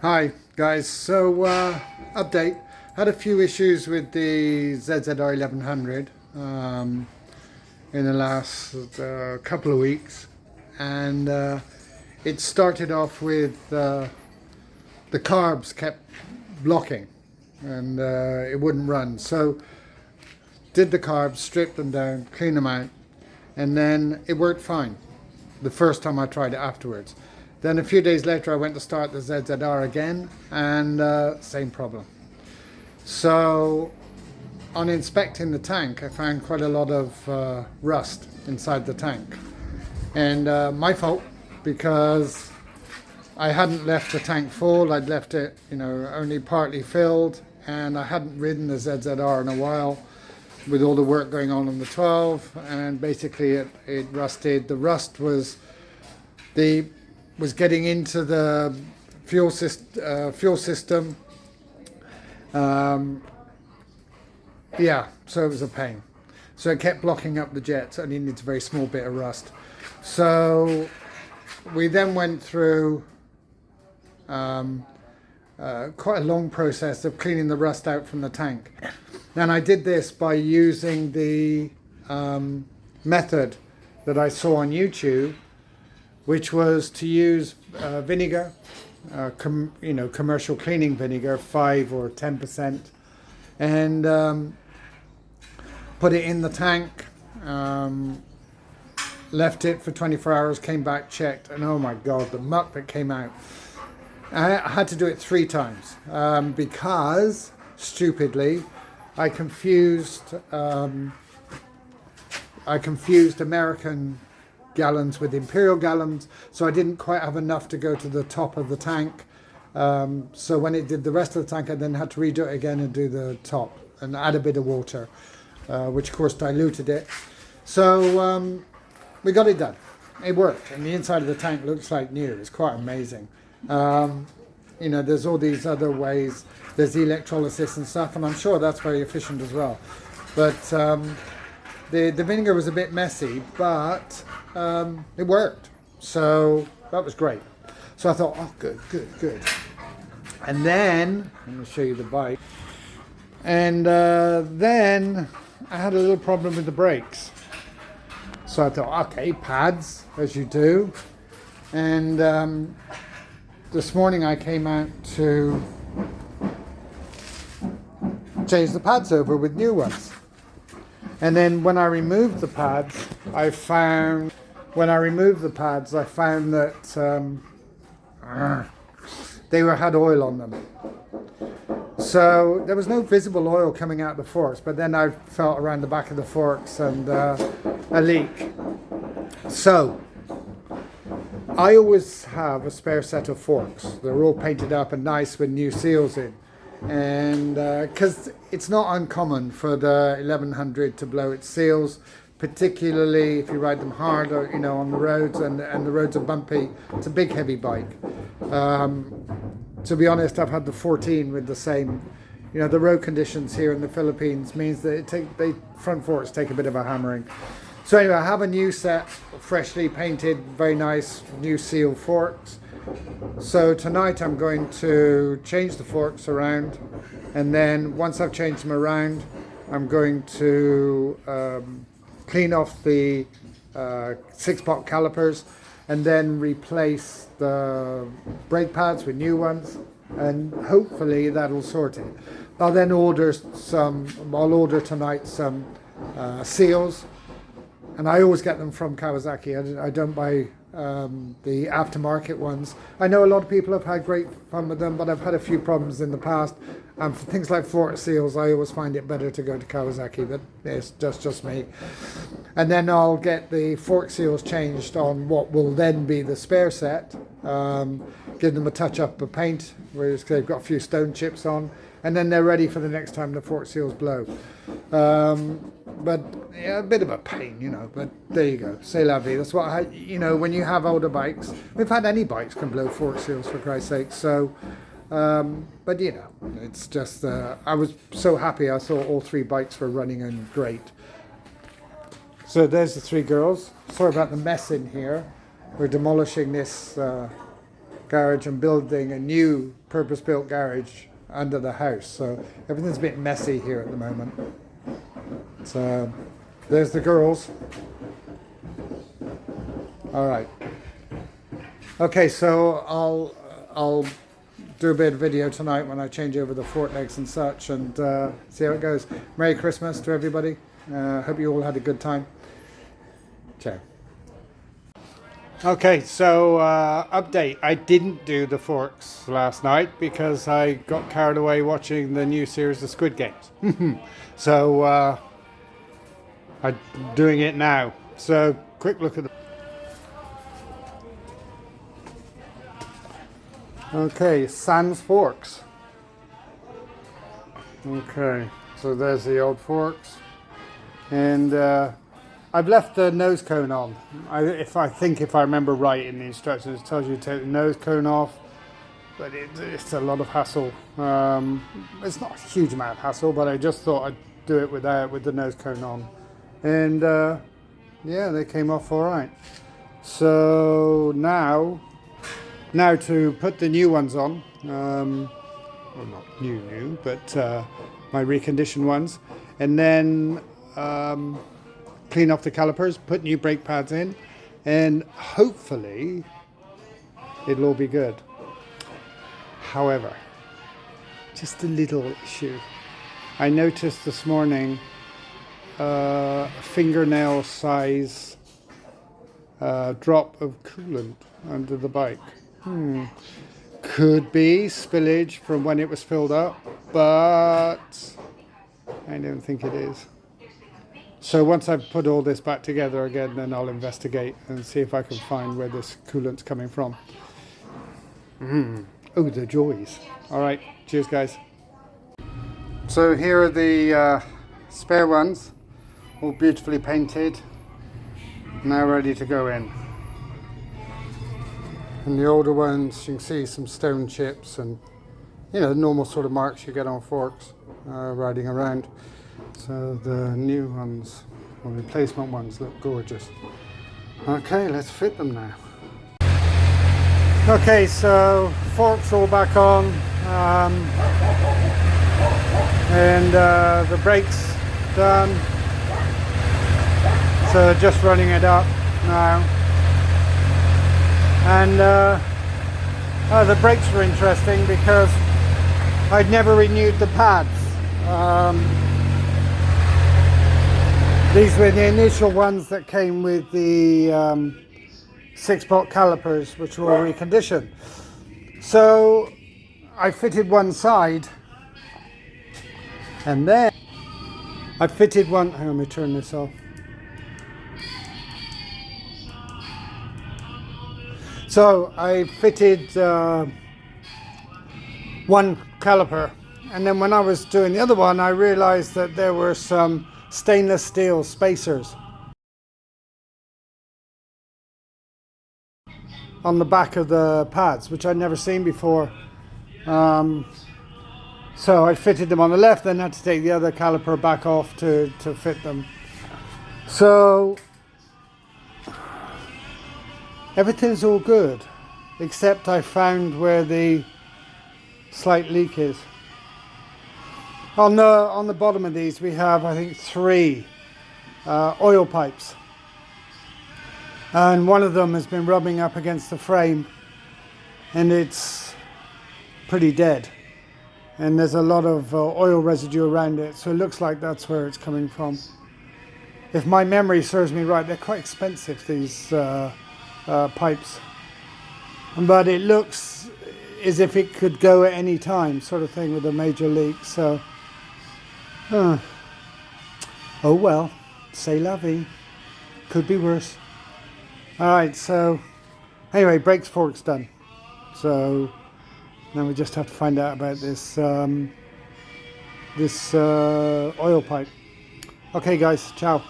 Hi guys, so update. Had a few issues with the ZZR 1100 in the last couple of weeks, and it started off with the carbs kept blocking, and it wouldn't run. So did the carbs, stripped them down, cleaned them out, and then it worked fine the first time I tried it afterwards. Then a few days later I went to start the ZZR again, and same problem. So on inspecting the tank I found quite a lot of rust inside the tank, and my fault, because I hadn't left the tank full. I'd left it, only partly filled, and I hadn't ridden the ZZR in a while with all the work going on the 12, and basically it rusted. The rust was getting into the fuel system. Yeah, so it was a pain. So it kept blocking up the jets. Only needs a very small bit of rust. So we then went through quite a long process of cleaning the rust out from the tank. And I did this by using the method that I saw on YouTube, which was to use vinegar, commercial cleaning vinegar, 5 or 10%, and put it in the tank, left it for 24 hours, came back, checked, and oh my God, the muck that came out. I had to do it 3 times because, stupidly, I confused American gallons with imperial gallons, so I didn't quite have enough to go to the top of the tank. So when it did the rest of the tank, I then had to redo it again and do the top and add a bit of water, which of course diluted it. So we got it done. It worked, and the inside of the tank looks like new. It's quite amazing. There's all these other ways. There's the electrolysis and stuff, and I'm sure that's very efficient as well. But the vinegar was a bit messy, but it worked. So that was great. So I thought, oh, good. And then, let me show you the bike. And then I had a little problem with the brakes. So I thought, okay, pads, as you do. And this morning I came out to change the pads over with new ones. And then when I removed the pads, I found that they had oil on them. So there was no visible oil coming out the forks, but then I felt around the back of the forks and a leak. So I always have a spare set of forks. They're all painted up and nice with new seals in. And because it's not uncommon for the 1100 to blow its seals, particularly if you ride them hard or, on the roads, and the roads are bumpy. It's a big heavy bike. To be honest, I've had the 14 with the same. The road conditions here in the Philippines means that front forks take a bit of a hammering. So anyway, I have a new set, freshly painted, very nice new seal forks. So tonight I'm going to change the forks around, and then once I've changed them around, I'm going to clean off the 6-pot calipers, and then replace the brake pads with new ones, and hopefully that'll sort it. I'll then order tonight some seals, and I always get them from Kawasaki. I don't buy the aftermarket ones. I know a lot of people have had great fun with them, but I've had a few problems in the past. For things like fork seals, I always find it better to go to Kawasaki, but it's just me. And then I'll get the fork seals changed on what will then be the spare set, give them a touch up of paint, where they've got a few stone chips on, and then they're ready for the next time the fork seals blow. But yeah, a bit of a pain, but there you go. C'est la vie. That's what when you have older bikes, we've had any bikes can blow fork seals, for Christ's sake. So, but it's just, I was so happy. I saw all 3 bikes were running and great. So there's the 3 girls. Sorry about the mess in here. We're demolishing this garage and building a new purpose-built garage under the house. So everything's a bit messy here at the moment. So there's the girls. All right. Okay, so I'll do a bit of video tonight when I change over the fork legs and such, and see how it goes. Merry Christmas to everybody. Hope you all had a good time. Ciao. Okay, so update. I didn't do the forks last night because I got carried away watching the new series of Squid Games. So I'm doing it now. So quick look at the... Okay, sans forks. Okay, so there's the old forks. And I've left the nose cone on. If I remember right in the instructions, it tells you to take the nose cone off, but it's a lot of hassle. It's not a huge amount of hassle, but I just thought I'd do it with the nose cone on. And yeah, they came off all right. So now to put the new ones on, well, not new, but my reconditioned ones, and then clean off the calipers, put new brake pads in, and hopefully it'll all be good. However, just a little issue. I noticed this morning fingernail size drop of coolant under the bike. Could be spillage from when it was filled up, but I don't think it is. So once I've put all this back together again, then I'll investigate and see if I can find where this coolant's coming from. Oh, the joys. All right, cheers guys. So here are the spare ones, all beautifully painted, now ready to go in. And the older ones, you can see some stone chips and, you know, the normal sort of marks you get on forks riding around. So the new ones, or replacement ones, look gorgeous. Okay, let's fit them now. Okay, so forks all back on, and the brakes done. So just running it up now. And the brakes were interesting because I'd never renewed the pads. These were the initial ones that came with the 6-pot calipers, which were reconditioned. So I fitted one side, and then I fitted one. Hang on, let me turn this off. So I fitted one caliper, and then when I was doing the other one, I realized that there were some stainless steel spacers on the back of the pads, which I'd never seen before. So I fitted them on the left, then had to take the other caliper back off to fit them. So everything's all good, except I found where the slight leak is. On the bottom of these we have, I think, 3 oil pipes, and one of them has been rubbing up against the frame and it's pretty dead, and there's a lot of oil residue around it, so it looks like that's where it's coming from. If my memory serves me right, they're quite expensive, these pipes, but it looks as if it could go at any time, sort of thing, with a major leak. So oh well, c'est la vie, could be worse. All right, so anyway, brakes, forks done. So now we just have to find out about this oil pipe. Okay guys, ciao.